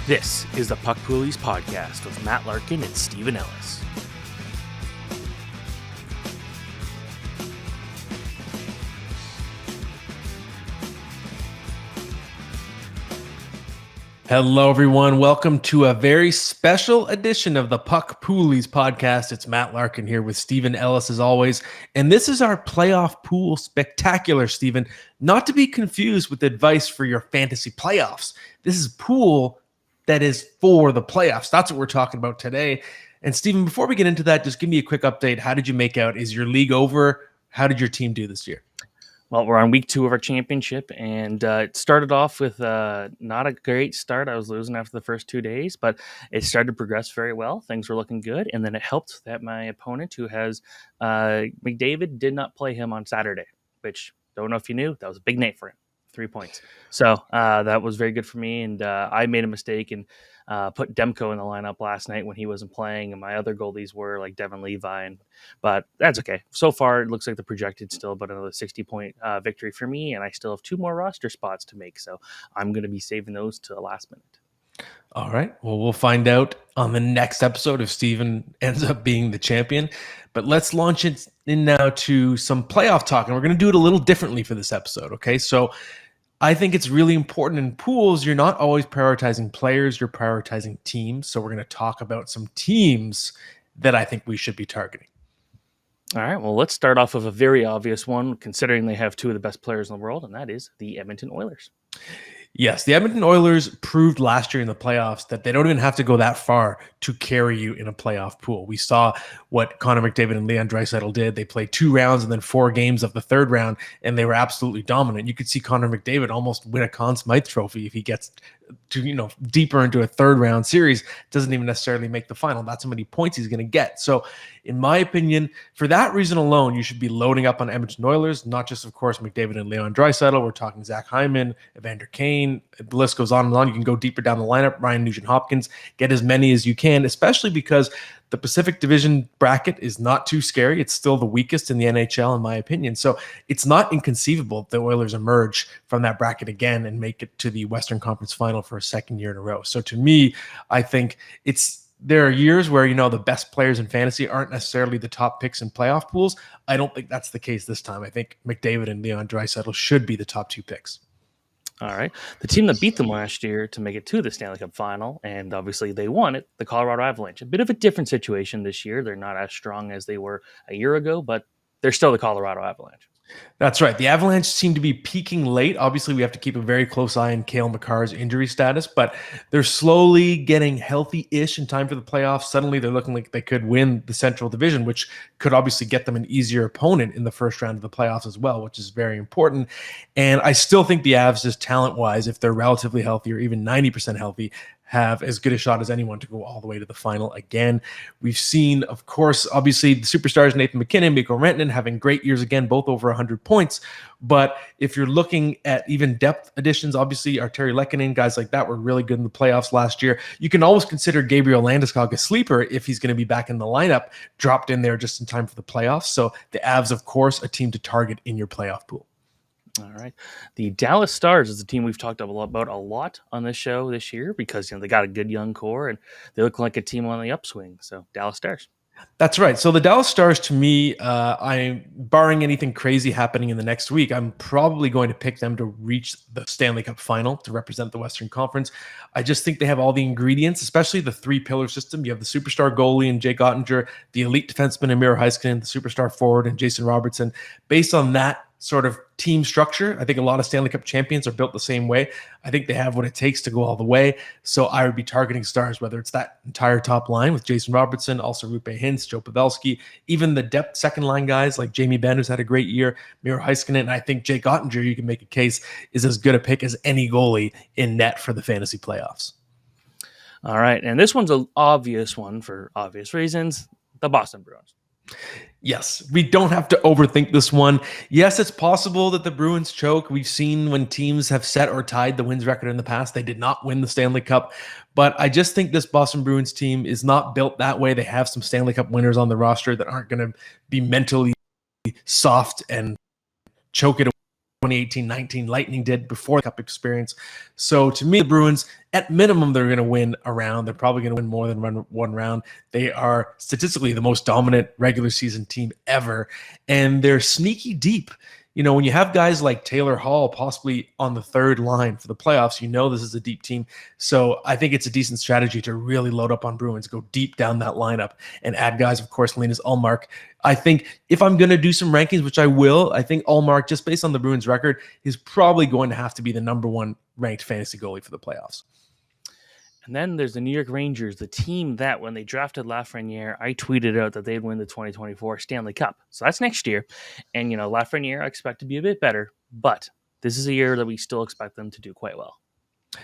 This is the Poolies podcast with Matt Larkin and Stephen Ellis. Hello, everyone. Welcome to a very special edition of the Poolies podcast. It's Matt Larkin here with Stephen Ellis, as always. And this is our playoff pool spectacular, Stephen. Not to be confused with advice for your fantasy playoffs. This is pool that is for the playoffs. That's what we're talking about today. And Stephen, before we get into that, just give me a quick update. How did you make out? Is your league over? How did your team do this year? Well, we're on week 2 of our championship, and it started off with not a great start. I was losing after the first 2 days, but it started to progress very well. Things were looking good, and then it helped that my opponent, who has McDavid, did not play him on Saturday, which, don't know if you knew, that was a big night for him. 3 points. So that was very good for me, and I made a mistake and put Demko in the lineup last night when he wasn't playing, and my other goalies were like Devin Levi, but that's okay. So far, it looks like the projected still about another 60-point victory for me, and I still have 2 more roster spots to make, so I'm going to be saving those to the last minute. All right. Well, we'll find out on the next episode if Steven ends up being the champion. But let's launch it in now to some playoff talk. And we're going to do it a little differently for this episode. Okay. So I think it's really important in pools. You're not always prioritizing players, you're prioritizing teams. So we're going to talk about some teams that I think we should be targeting. All right. Well, let's start off with a very obvious one, considering they have 2 of the best players in the world, and that is the Edmonton Oilers. Yes, the Edmonton Oilers proved last year in the playoffs that they don't even have to go that far to carry you in a playoff pool. We saw what Connor McDavid and Leon Draisaitl did. They played 2 rounds and then 4 games of the third round, and they were absolutely dominant. You could see Connor McDavid almost win a Conn Smythe trophy if he gets to, deeper into a third round series. Doesn't even necessarily make the final. That's how many points he's going to get. So in my opinion, for that reason alone, you should be loading up on Edmonton Oilers, not just, of course, McDavid and Leon Draisaitl. We're talking Zach Hyman, Evander Kane. The list goes on and on. You can go deeper down the lineup. Ryan Nugent-Hopkins. Get as many as you can, especially because the Pacific Division bracket is not too scary. It's still the weakest in the NHL, in my opinion. So it's not inconceivable that the Oilers emerge from that bracket again and make it to the Western Conference Final for a second year in a row. So to me, I think there are years where, the best players in fantasy aren't necessarily the top picks in playoff pools. I don't think that's the case this time. I think McDavid and Leon Draisaitl should be the top 2 picks. All right. The team that beat them last year to make it to the Stanley Cup final, and obviously they won it, the Colorado Avalanche. A bit of a different situation this year. They're not as strong as they were a year ago, but they're still the Colorado Avalanche. That's right. The Avalanche seem to be peaking late. Obviously, we have to keep a very close eye on Cale Makar's injury status, but they're slowly getting healthy-ish in time for the playoffs. Suddenly, they're looking like they could win the Central Division, which could obviously get them an easier opponent in the first round of the playoffs as well, which is very important. And I still think the Avs, just talent-wise, if they're relatively healthy or even 90% healthy, have as good a shot as anyone to go all the way to the final again. We've seen, of course, obviously the superstars Nathan McKinnon, Mikko Rantanen having great years again, both over 100 points. But if you're looking at even depth additions, obviously Arturi Lehkonen, guys like that were really good in the playoffs last year. You can always consider Gabriel Landeskog a sleeper if he's going to be back in the lineup, dropped in there just in time for the playoffs. So the Avs, of course, a team to target in your playoff pool. All right. The Dallas Stars is a team we've talked about a lot on this show this year because, they got a good young core and they look like a team on the upswing. So Dallas Stars. That's right. So the Dallas Stars, to me, I'm barring anything crazy happening in the next week, I'm probably going to pick them to reach the Stanley Cup final to represent the Western Conference. I just think they have all the ingredients, especially the 3-pillar system. You have the superstar goalie and Jake Ottinger, the elite defenseman Amir Heiskanen, the superstar forward and Jason Robertson. Based on that sort of team structure, I think a lot of Stanley Cup champions are built the same way. I think they have what it takes to go all the way. So I would be targeting Stars, whether it's that entire top line with Jason Robertson, also Rupe Hintz, Joe Pavelski, even the depth second line guys like Jamie Benn, who's had a great year, Miro Heiskanen. And I think Jake Ottinger, you can make a case, is as good a pick as any goalie in net for the fantasy playoffs. All right. And this one's an obvious one for obvious reasons, the Boston Bruins. Yes, we don't have to overthink this one. Yes, it's possible that the Bruins choke. We've seen when teams have set or tied the wins record in the past, they did not win the Stanley Cup. But I just think this Boston Bruins team is not built that way. They have some Stanley Cup winners on the roster that aren't going to be mentally soft and choke it 2018-19 Lightning did before the Cup experience. So to me, the Bruins, at minimum, they're going to win a round. They're probably going to win more than one round. They are statistically the most dominant regular season team ever, and they're sneaky deep. You know, when you have guys like Taylor Hall possibly on the third line for the playoffs, you know this is a deep team. So I think it's a decent strategy to really load up on Bruins, go deep down that lineup, and add guys, of course, Linus Ullmark. I think if I'm going to do some rankings, which I will, I think Ullmark, just based on the Bruins record, is probably going to have to be the number one ranked fantasy goalie for the playoffs. And then there's the New York Rangers, the team that when they drafted Lafreniere, I tweeted out that they'd win the 2024 Stanley Cup. So that's next year. And, Lafreniere I expect to be a bit better, but this is a year that we still expect them to do quite well.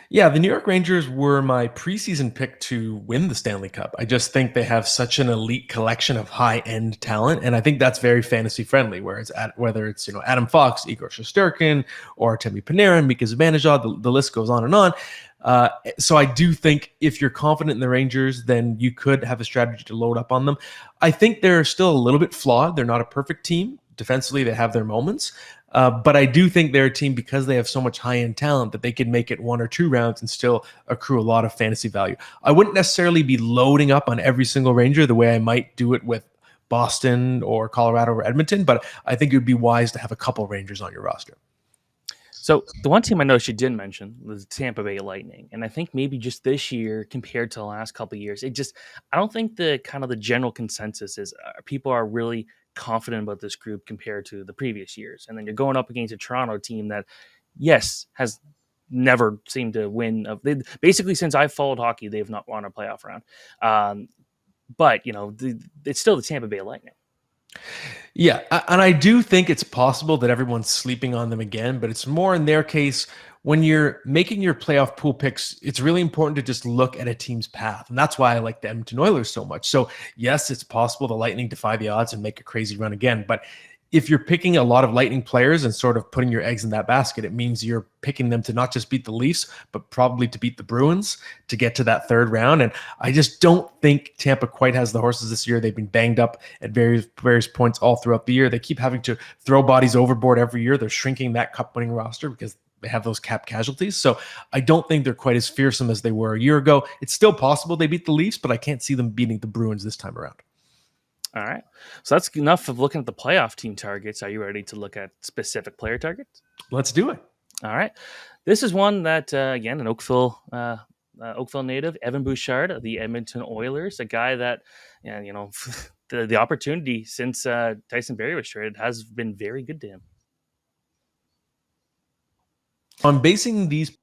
Yeah, the New York Rangers were my preseason pick to win the Stanley Cup. I just think they have such an elite collection of high-end talent, and I think that's very fantasy-friendly. Whether it's Adam Fox, Igor Shesterkin, or Temi Panarin, Mika Zibanejad, the list goes on and on. So I do think if you're confident in the Rangers, then you could have a strategy to load up on them. I think they're still a little bit flawed. They're not a perfect team. Defensively, they have their moments. But I do think they're a team, because they have so much high-end talent, that they can make it 1 or 2 rounds and still accrue a lot of fantasy value. I wouldn't necessarily be loading up on every single Ranger the way I might do it with Boston or Colorado or Edmonton, but I think it would be wise to have a couple Rangers on your roster. So the one team I know she did mention was Tampa Bay Lightning, and I think maybe just this year compared to the last couple of years, I don't think the general consensus is people are really confident about this group compared to the previous years. And then you're going up against a Toronto team that, yes, has never seemed to win. Basically, since I've followed hockey, they've not won a playoff round. But it's still the Tampa Bay Lightning. Yeah, and I do think it's possible that everyone's sleeping on them again, but it's more in their case when you're making your playoff pool picks, it's really important to just look at a team's path. And that's why I like the Edmonton Oilers so much. So yes, it's possible the Lightning defy the odds and make a crazy run again, but if you're picking a lot of Lightning players and sort of putting your eggs in that basket, it means you're picking them to not just beat the Leafs, but probably to beat the Bruins to get to that third round. And I just don't think Tampa quite has the horses this year. They've been banged up at various points all throughout the year. They keep having to throw bodies overboard every year. They're shrinking that cup-winning roster because they have those cap casualties. So I don't think they're quite as fearsome as they were a year ago. It's still possible they beat the Leafs, but I can't see them beating the Bruins this time around. All right. So that's enough of looking at the playoff team targets. Are you ready to look at specific player targets? Let's do it. All right. This is one that, again, an Oakville native, Evan Bouchard of the Edmonton Oilers, a guy that, the opportunity since Tyson Barrie was traded has been very good to him. I'm basing these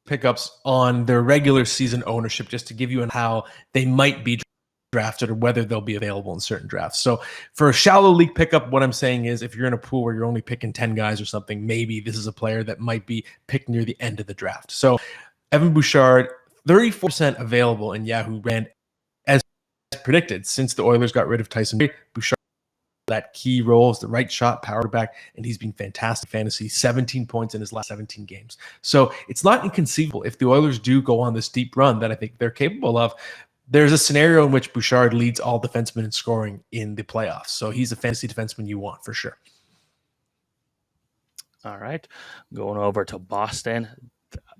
pickups on their regular season ownership just to give you how they might be drafted or whether they'll be available in certain drafts. So for a shallow league pickup, what I'm saying is if you're in a pool where you're only picking 10 guys or something, maybe this is a player that might be picked near the end of the draft. So Evan Bouchard, 34% available in Yahoo ran as predicted since the Oilers got rid of Tyson Barrie. Bouchard, that key role is the right shot, power back, and he's been fantastic fantasy, 17 points in his last 17 games. So it's not inconceivable if the Oilers do go on this deep run that I think they're capable of. There's a scenario in which Bouchard leads all defensemen in scoring in the playoffs. So he's a fantasy defenseman you want for sure. All right. Going over to Boston,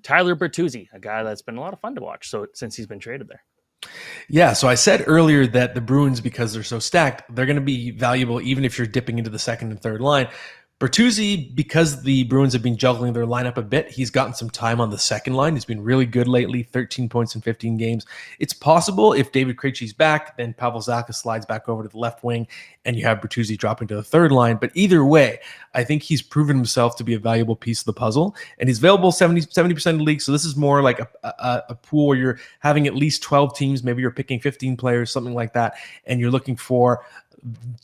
Tyler Bertuzzi, a guy that's been a lot of fun to watch since he's been traded there. Yeah, so I said earlier that the Bruins, because they're so stacked, they're going to be valuable even if you're dipping into the second and third line. Bertuzzi, because the Bruins have been juggling their lineup a bit, he's gotten some time on the second line. He's been really good lately, 13 points in 15 games. It's possible if David Krejci's back, then Pavel Zacha slides back over to the left wing, and you have Bertuzzi dropping to the third line. But either way, I think he's proven himself to be a valuable piece of the puzzle, and he's available 70% of the league. So this is more like a pool where you're having at least 12 teams. Maybe you're picking 15 players, something like that, and you're looking for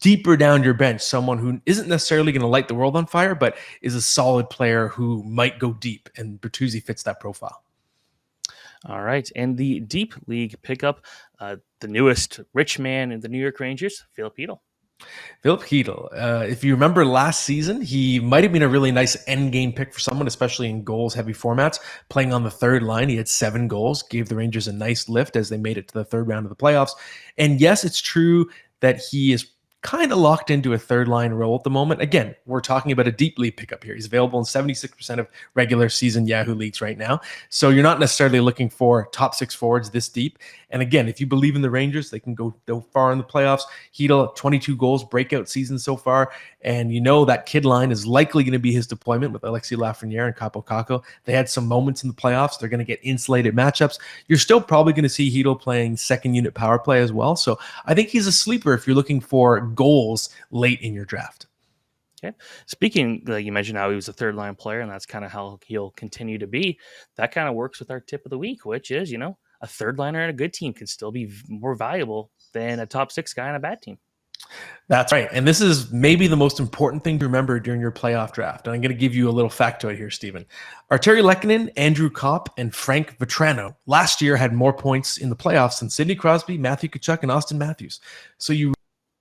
deeper down your bench, someone who isn't necessarily going to light the world on fire, but is a solid player who might go deep, and Bertuzzi fits that profile. All right, and the deep league pickup, the newest rich man in the New York Rangers, Filip Chytil. Filip Chytil, if you remember last season, he might have been a really nice end game pick for someone, especially in goals-heavy formats. Playing on the third line, he had 7 goals, gave the Rangers a nice lift as they made it to the third round of the playoffs. And yes, it's true that he is kind of locked into a third line role at the moment. Again, we're talking about a deep league pickup here. He's available in 76% of regular season Yahoo leagues right now. So you're not necessarily looking for top six forwards this deep. And again, if you believe in the Rangers, they can go far in the playoffs. Hedl, 22 goals, breakout season so far. And you know that kid line is likely going to be his deployment with Alexis Lafreniere and Capo Caco. They had some moments in the playoffs. They're going to get insulated matchups. You're still probably going to see Hedl playing second unit power play as well. So I think he's a sleeper if you're looking for goals late in your draft. Okay. Speaking, like you mentioned how he was a third line player, and that's kind of how he'll continue to be. That kind of works with our tip of the week, which is, a third liner and a good team can still be more valuable than a top six guy on a bad team. That's right. And this is maybe the most important thing to remember during your playoff draft. And I'm going to give you a little factoid here, Stephen. Arturi Lehkonen, Andrew Kopp, and Frank Vetrano last year had more points in the playoffs than Sidney Crosby, Matthew Tkachuk, and Austin Matthews. So you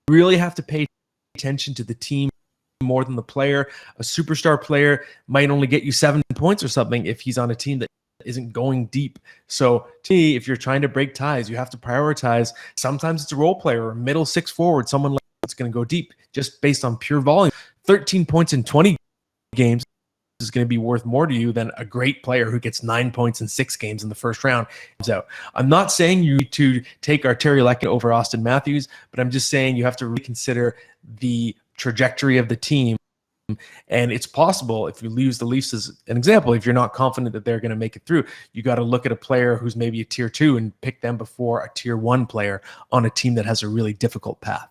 really have to pay attention to the team more than the player. A superstar player might only get you 7 points or something if he's on a team that isn't going deep. So to me, if you're trying to break ties, you have to prioritize. Sometimes it's a role player or a middle six forward, someone that's going to go deep just based on pure volume. 13 points in 20 games is going to be worth more to you than a great player who gets 9 points in 6 games in the first round. So I'm not saying you need to take Arturi Lehkonen over Austin Matthews, but I'm just saying you have to reconsider the trajectory of the team. And it's possible if you use the Leafs as an example, if you're not confident that they're going to make it through, you got to look at a player who's maybe a tier 2 and pick them before a tier 1 player on a team that has a really difficult path.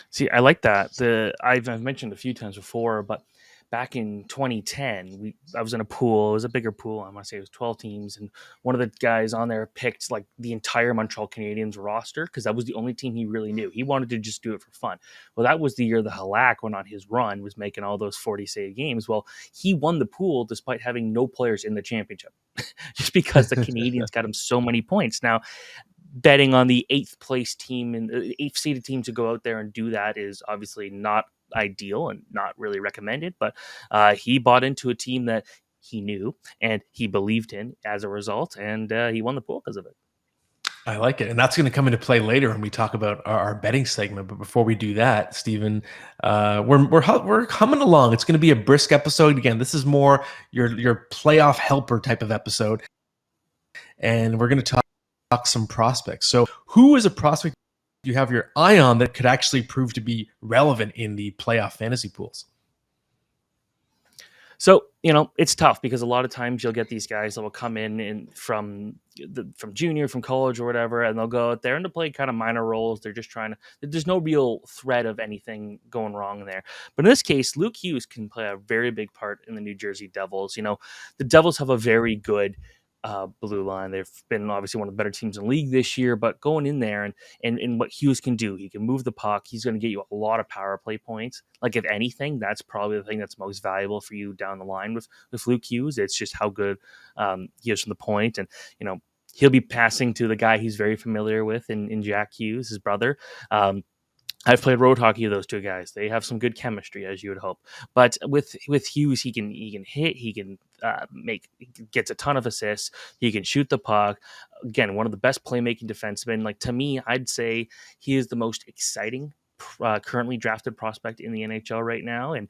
See, I like that. I've mentioned a few times before, but back in 2010, I was in a pool. It was a bigger pool. I want to say it was 12 teams, and one of the guys on there picked like the entire Montreal Canadiens roster because that was the only team he really knew. He wanted to just do it for fun. Well, that was the year the Halak went on his run, was making all those 40 save games. Well, he won the pool despite having no players in the championship, just because the Canadians got him so many points. Now, betting on the eighth place team and the eighth seeded team to go out there and do that is obviously not ideal and not really recommended. But he bought into a team that he knew and he believed in as a result, and he won the pool because of it. I like it. And that's going to come into play later when we talk about our betting segment. But before we do that, Stephen, we're humming along. It's going to be a brisk episode. Again, this is more your playoff helper type of episode. And we're going to talk some prospects. So who is a prospect you have your eye on that could actually prove to be relevant in the playoff fantasy pools? So, it's tough because a lot of times you'll get these guys that will come in from junior, from college or whatever, and they'll go out there and they'll play kind of minor roles. They're just there's no real threat of anything going wrong there. But in this case, Luke Hughes can play a very big part in the New Jersey Devils. The Devils have a very good blue line. They've been obviously one of the better teams in the league this year, but going in there and what Hughes can do, he can move the puck. He's going to get you a lot of power play points. Like if anything, that's probably the thing that's most valuable for you down the line with Luke Hughes. It's just how good he is from the point, and he'll be passing to the guy he's very familiar with in Jack Hughes, his brother. I've played road hockey with those two guys. They have some good chemistry, as you would hope. But with Hughes, he can hit. He can he gets a ton of assists. He can shoot the puck. Again, one of the best playmaking defensemen. Like to me, I'd say he is the most exciting currently drafted prospect in the NHL right now, and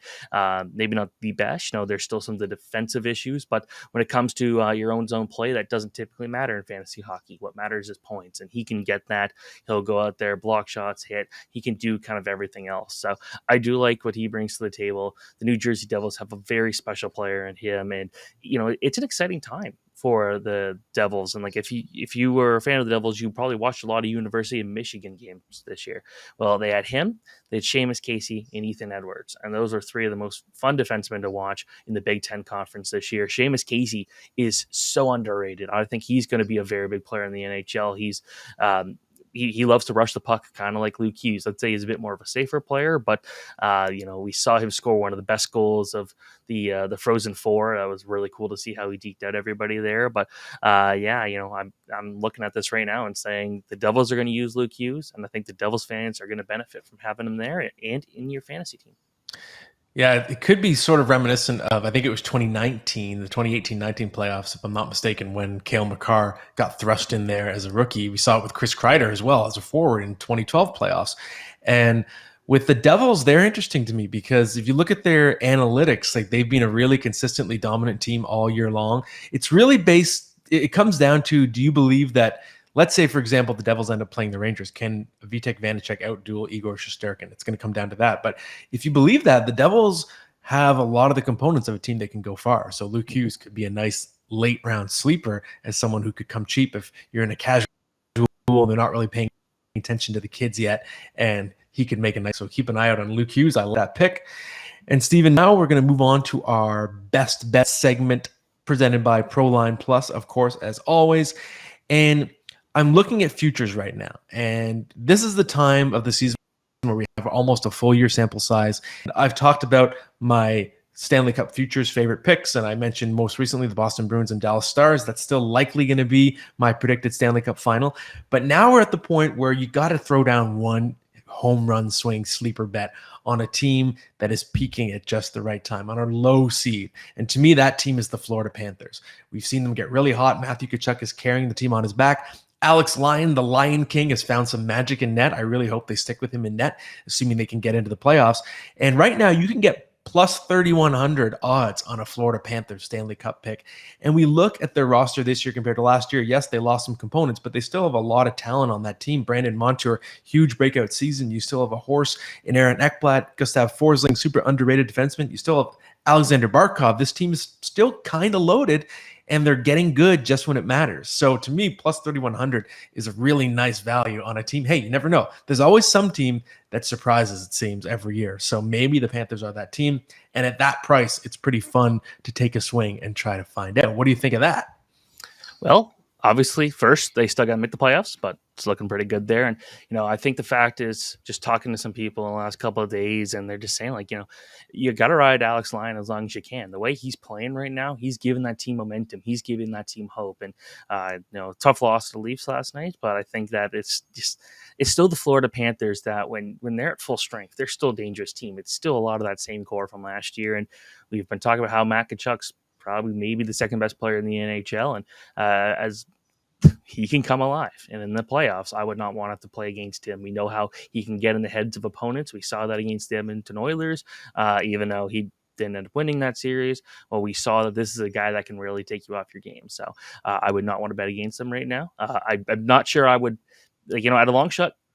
maybe not the best. There's still some of the defensive issues, but when it comes to your own zone play, that doesn't typically matter in fantasy hockey. What matters is points, and he can get that. He'll go out there, block shots, hit. He can do kind of everything else. So I do like what he brings to the table. The New Jersey Devils have a very special player in him, and it's an exciting time for the Devils. And like if you were a fan of the Devils, you probably watched a lot of University of Michigan games this year. Well, they had him, they had Seamus Casey, and Ethan Edwards, and those are three of the most fun defensemen to watch in the Big Ten Conference this year. Seamus Casey is so underrated. I think he's going to be a very big player in the NHL. He's he loves to rush the puck, kind of like Luke Hughes. I'd say he's a bit more of a safer player, but we saw him score one of the best goals of the Frozen Four. That was really cool to see how he deked out everybody there. But I'm looking at this right now and saying the Devils are going to use Luke Hughes, and I think the Devils fans are going to benefit from having him there and in your fantasy team. Yeah, it could be sort of reminiscent of, I think it was 2019, the 2018-19 playoffs, if I'm not mistaken, when Cale Makar got thrust in there as a rookie. We saw it with Chris Kreider as well as a forward in 2012 playoffs. And with the Devils, they're interesting to me because if you look at their analytics, like they've been a really consistently dominant team all year long. It's really based, it comes down to, do you believe that, let's say, for example, the Devils end up playing the Rangers, can Vitek Vanacek outduel Igor Shesterkin? It's going to come down to that. But if you believe that, the Devils have a lot of the components of a team that can go far. So Luke Hughes could be a nice late round sleeper as someone who could come cheap if you're in a casual and they're not really paying attention to the kids yet. And he could make a nice, so keep an eye out on Luke Hughes. I love that pick. And Steven, now we're going to move on to our best bet segment presented by Proline Plus, of course, as always. And I'm looking at futures right now. And this is the time of the season where we have almost a full year sample size. I've talked about my Stanley Cup futures favorite picks, and I mentioned most recently the Boston Bruins and Dallas Stars. That's still likely going to be my predicted Stanley Cup final. But now we're at the point where you got to throw down one home run swing sleeper bet on a team that is peaking at just the right time, on a low seed. And to me, that team is the Florida Panthers. We've seen them get really hot. Matthew Tkachuk is carrying the team on his back. Alex Lyon, the Lion King, has found some magic in net. I really hope they stick with him in net, assuming they can get into the playoffs. And right now, you can get plus 3,100 odds on a Florida Panthers Stanley Cup pick. And we look at their roster this year compared to last year. Yes, they lost some components, but they still have a lot of talent on that team. Brandon Montour, huge breakout season. You still have a horse in Aaron Ekblad, Gustav Forsling, super underrated defenseman. You still have Alexander Barkov. This team is still kind of loaded, and they're getting good just when it matters. So to me, plus 3,100 is a really nice value on a team. Hey, you never know. There's always some team that surprises, it seems, every year. So maybe the Panthers are that team. And at that price, it's pretty fun to take a swing and try to find out. What do you think of that? Well, obviously, first they still got to make the playoffs, but it's looking pretty good there. And I think the fact is, just talking to some people in the last couple of days, and they're just saying, like, you got to ride Alex Lyon as long as you can. The way he's playing right now, he's giving that team momentum. He's giving that team hope. And tough loss to the Leafs last night, but I think that it's still the Florida Panthers that when they're at full strength, they're still a dangerous team. It's still a lot of that same core from last year, and we've been talking about how Matt Kachuk's probably maybe the second best player in the NHL, and as he can come alive. And in the playoffs, I would not want to have to play against him. We know how he can get in the heads of opponents. We saw that against the Edmonton Oilers, even though he didn't end up winning that series. Well, we saw that this is a guy that can really take you off your game. So I would not want to bet against him right now. I'm not sure I would, at a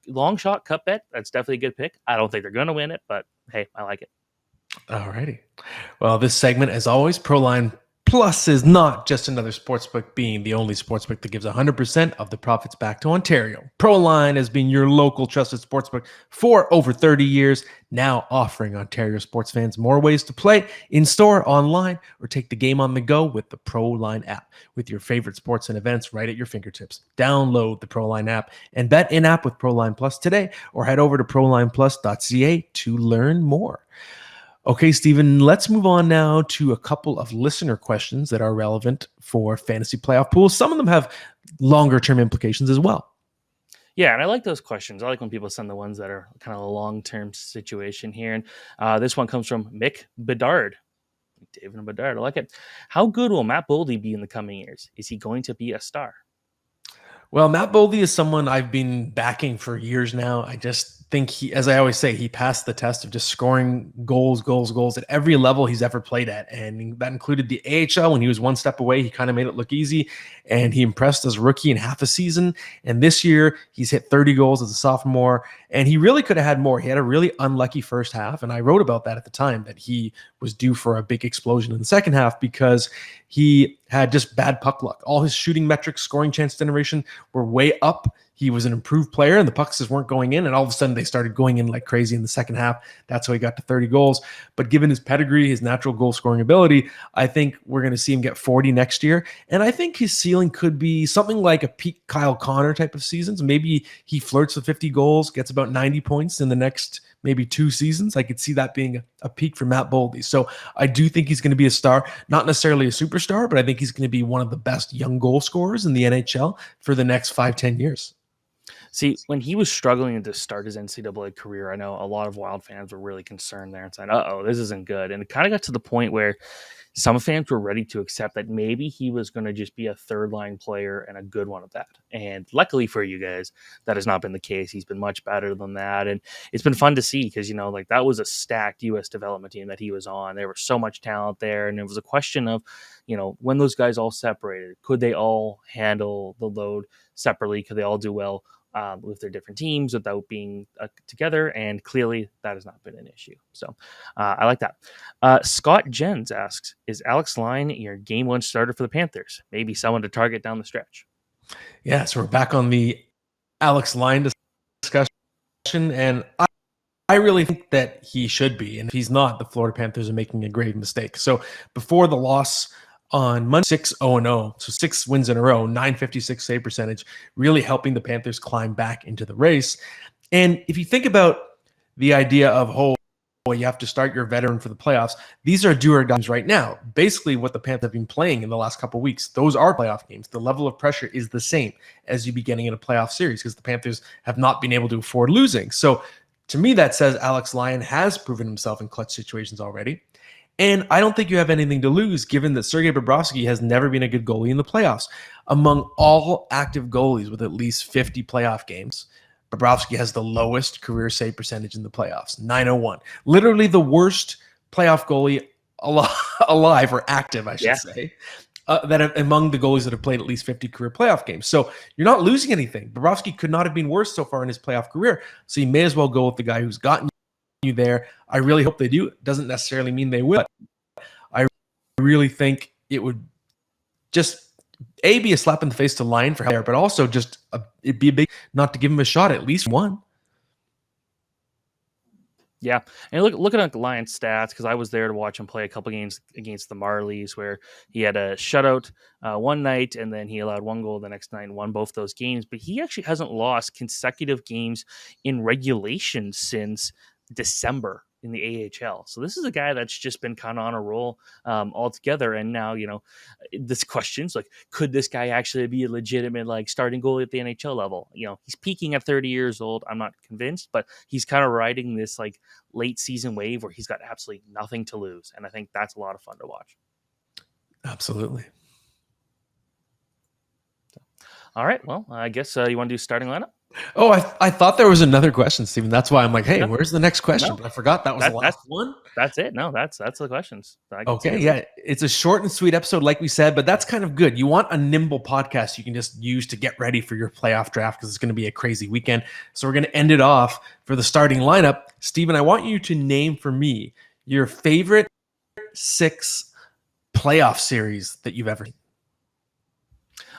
long shot cup bet. That's definitely a good pick. I don't think they're going to win it, but hey, I like it. All righty. Well, this segment, as always, Proline Plus is not just another sportsbook, being the only sportsbook that gives 100% of the profits back to Ontario. Proline has been your local trusted sportsbook for over 30 years, now offering Ontario sports fans more ways to play in-store, online, or take the game on the go with the Proline app. With your favorite sports and events right at your fingertips. Download the Proline app and bet in-app with Proline Plus today, or head over to prolineplus.ca to learn more. Okay, Stephen, let's move on now to a couple of listener questions that are relevant for fantasy playoff pools. Some of them have longer term implications as well. Yeah, and I like those questions. I like when people send the ones that are kind of a long-term situation here. And this one comes from Mick Bedard. David Bedard, I like it. How good will Matt Boldy be in the coming years? Is he going to be a star? Well, Matt Boldy is someone I've been backing for years now. I just think he, as I always say, he passed the test of just scoring goals at every level he's ever played at. And that included the AHL when he was one step away. He kind of made it look easy, and he impressed as a rookie in half a season. And this year he's hit 30 goals as a sophomore, and he really could have had more. He had a really unlucky first half. And I wrote about that at the time, that he was due for a big explosion in the second half because he had just bad puck luck. All his shooting metrics, scoring chance generation were way up. He was an improved player, and the pucks just weren't going in. And all of a sudden, they started going in like crazy in the second half. That's how he got to 30 goals. But given his pedigree, his natural goal scoring ability, I think we're going to see him get 40 next year. And I think his ceiling could be something like a peak Kyle Connor type of seasons. Maybe he flirts with 50 goals, gets about 90 points in the next maybe 2 seasons. I could see that being a peak for Matt Boldy. So I do think he's going to be a star, not necessarily a superstar, but I think he's going to be one of the best young goal scorers in the NHL for the next 5-10 years. See, when he was struggling to start his NCAA career, I know a lot of Wild fans were really concerned there and said, "Uh-oh, this isn't good." And it kind of got to the point where some fans were ready to accept that maybe he was going to just be a third line player and a good one at that. And luckily for you guys, that has not been the case. He's been much better than that. And it's been fun to see because, like that was a stacked U.S. development team that he was on. There was so much talent there. And it was a question of, when those guys all separated, could they all handle the load separately? Could they all do well? With their different teams without being together, and clearly that has not been an issue. So I like that. Scott Jens asks, is Alex Lyon your game one starter for the Panthers? Maybe someone to target down the stretch. Yeah, so we're back on the Alex Lyon discussion, and I really think that he should be. And if he's not, the Florida Panthers are making a grave mistake. So before the loss on Monday, 6-0-0, so 6 wins in a row, 956 save percentage, really helping the Panthers climb back into the race. And if you think about the idea of, you have to start your veteran for the playoffs, these are do or games right now. Basically, what the Panthers have been playing in the last couple of weeks, those are playoff games. The level of pressure is the same as you be getting in a playoff series because the Panthers have not been able to afford losing. So to me, that says Alex Lyon has proven himself in clutch situations already. And I don't think you have anything to lose given that Sergei Bobrovsky has never been a good goalie in the playoffs. Among all active goalies with at least 50 playoff games, Bobrovsky has the lowest career save percentage in the playoffs, 901. Literally the worst playoff goalie alive or active, I should say. That among the goalies that have played at least 50 career playoff games. So you're not losing anything. Bobrovsky could not have been worse so far in his playoff career. So you may as well go with the guy who's gotten you there. I really hope they do. It doesn't necessarily mean they will. I really think it would just be a slap in the face to Lyon for there, but also just it'd be a big not to give him a shot at least one. Yeah, and looking at the Lions stats, because I was there to watch him play a couple games against the Marlies, where he had a shutout one night, and then he allowed one goal the next night and won both those games. But he actually hasn't lost consecutive games in regulation since December in the AHL. So this is a guy that's just been kind of on a roll altogether. And now, this question's like, could this guy actually be a legitimate starting goalie at the NHL level? He's peaking at 30 years old. I'm not convinced, but he's kind of riding this late season wave where he's got absolutely nothing to lose. And I think that's a lot of fun to watch. Absolutely. So, all right. Well, I guess you want to do starting lineup? Oh, I thought there was another question, Steven. That's why I'm like, hey, where's the next question? No. But I forgot that was the last one. That's it. No, that's the questions. Okay, yeah. It's a short and sweet episode, like we said, but that's kind of good. You want a nimble podcast you can just use to get ready for your playoff draft because it's going to be a crazy weekend. So we're going to end it off for the starting lineup. Steven, I want you to name for me your favorite 6 playoff series that you've ever seen.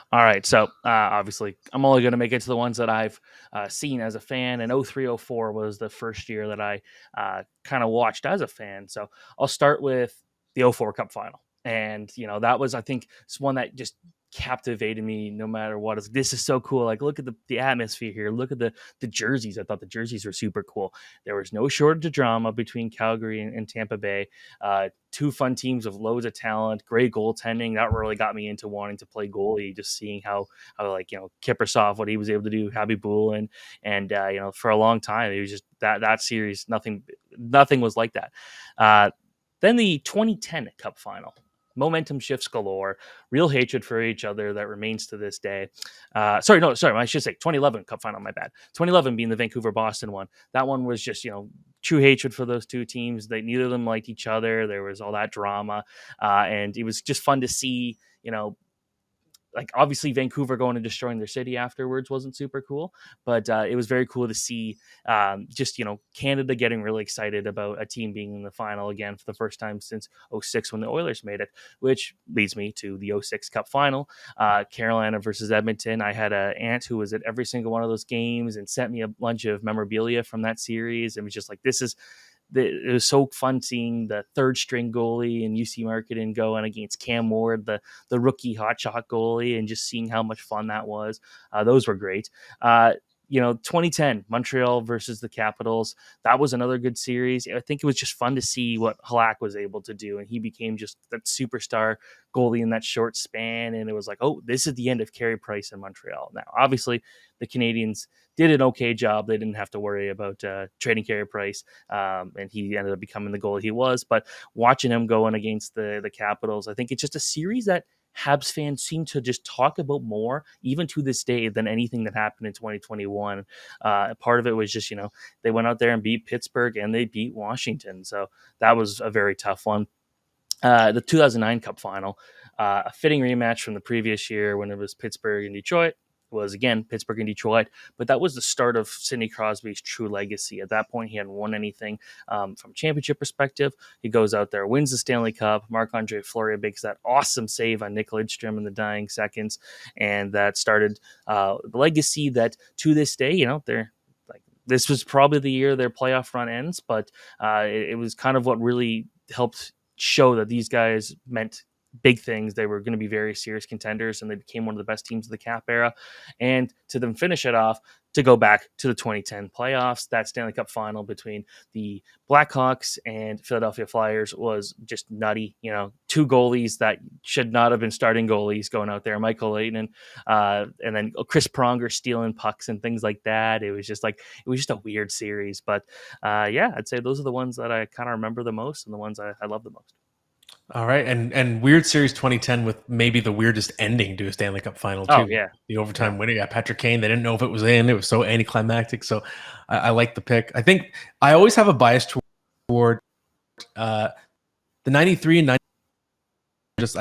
All right, so obviously, I'm only going to make it to the ones that I've seen as a fan, and 03-04 was the first year that I kind of watched as a fan. So I'll start with the 04 Cup Final, and that was, I think, it's one that just captivated me no matter what. This is so cool. Look at the atmosphere here. Look at the jerseys. I thought the jerseys were super cool. There was no shortage of drama between Calgary and Tampa Bay. 2 fun teams with loads of talent, great goaltending. That really got me into wanting to play goalie, just seeing how Kiprusoff, what he was able to do, Habibul, and for a long time, it was just that series, nothing was like that. Then the 2010 Cup Final. Momentum shifts galore, real hatred for each other that remains to this day. I should say 2011 Cup Final, my bad. 2011 being the Vancouver-Boston one. That one was just, true hatred for those 2 teams. Neither of them liked each other. There was all that drama. And it was just fun to see, obviously Vancouver going and destroying their city afterwards wasn't super cool, but it was very cool to see Canada getting really excited about a team being in the final again for the first time since 06 when the Oilers made it, which leads me to the 06 Cup Final, Carolina versus Edmonton. I had an aunt who was at every single one of those games and sent me a bunch of memorabilia from that series. It was just like, it was so fun seeing the third string goalie and UC Marketing going against Cam Ward, the rookie hotshot goalie, and just seeing how much fun that was. Those were great. 2010 Montreal versus the Capitals. That was another good series. I think it was just fun to see what Halak was able to do, and he became just that superstar goalie in that short span. And it was like, oh, this is the end of Carey Price in Montreal. Now, obviously, the Canadians did an okay job. They didn't have to worry about trading Carey Price, and he ended up becoming the goalie he was. But watching him going against the Capitals, I think it's just a series that Habs fans seem to just talk about more, even to this day, than anything that happened in 2021. Part of it was just, they went out there and beat Pittsburgh and they beat Washington. So that was a very tough one. The 2009 Cup final, a fitting rematch from the previous year when it was Pittsburgh and Detroit. Was again Pittsburgh and Detroit, but that was the start of Sidney Crosby's true legacy. At that point, he hadn't won anything from a championship perspective. He goes out there, wins the Stanley Cup. Marc-Andre Fleury makes that awesome save on Nick Lidstrom in the dying seconds, and that started the legacy that to this day, they're like, this was probably the year their playoff run ends, but it was kind of what really helped show that these guys meant big things. They were going to be very serious contenders, and they became one of the best teams of the Cap era. And to them finish it off, to go back to the 2010 playoffs, that Stanley Cup final between the Blackhawks and Philadelphia Flyers was just nutty. Two goalies that should not have been starting goalies going out there, Michael Leighton, and then Chris Pronger stealing pucks and things like that. It was just a weird series. But yeah, I'd say those are the ones that I kind of remember the most and the ones I love the most. All right, and weird series 2010 with maybe the weirdest ending to a Stanley Cup final too. Oh yeah, the overtime winner. Yeah, Patrick Kane. They didn't know if it was in. It was so anticlimactic. So I like the pick. I think I always have a bias toward the 93 and 90.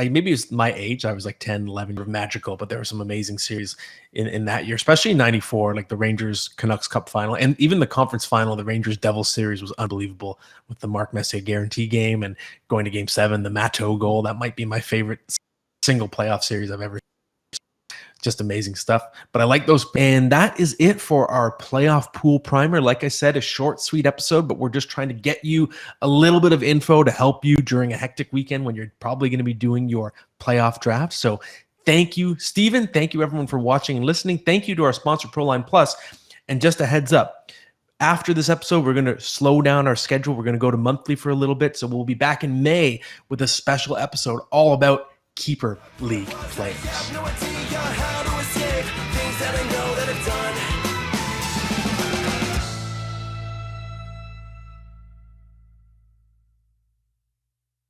Maybe it's my age. I was like 10, 11, magical, but there were some amazing series in that year, especially in 94, like the Rangers Canucks Cup final, and even the conference final, the Rangers Devils series was unbelievable with the Mark Messier guarantee game and going to game 7, the Matteau goal. That might be my favorite single playoff series I've ever. Just amazing stuff. But I like those. And that is it for our playoff pool primer. Like I said, a short, sweet episode, but we're just trying to get you a little bit of info to help you during a hectic weekend when you're probably going to be doing your playoff draft. So thank you, Steven. Thank you, everyone, for watching and listening. Thank you to our sponsor, Proline Plus. And just a heads up, after this episode, we're going to slow down our schedule. We're going to go to monthly for a little bit. So we'll be back in May with a special episode all about Keeper League players.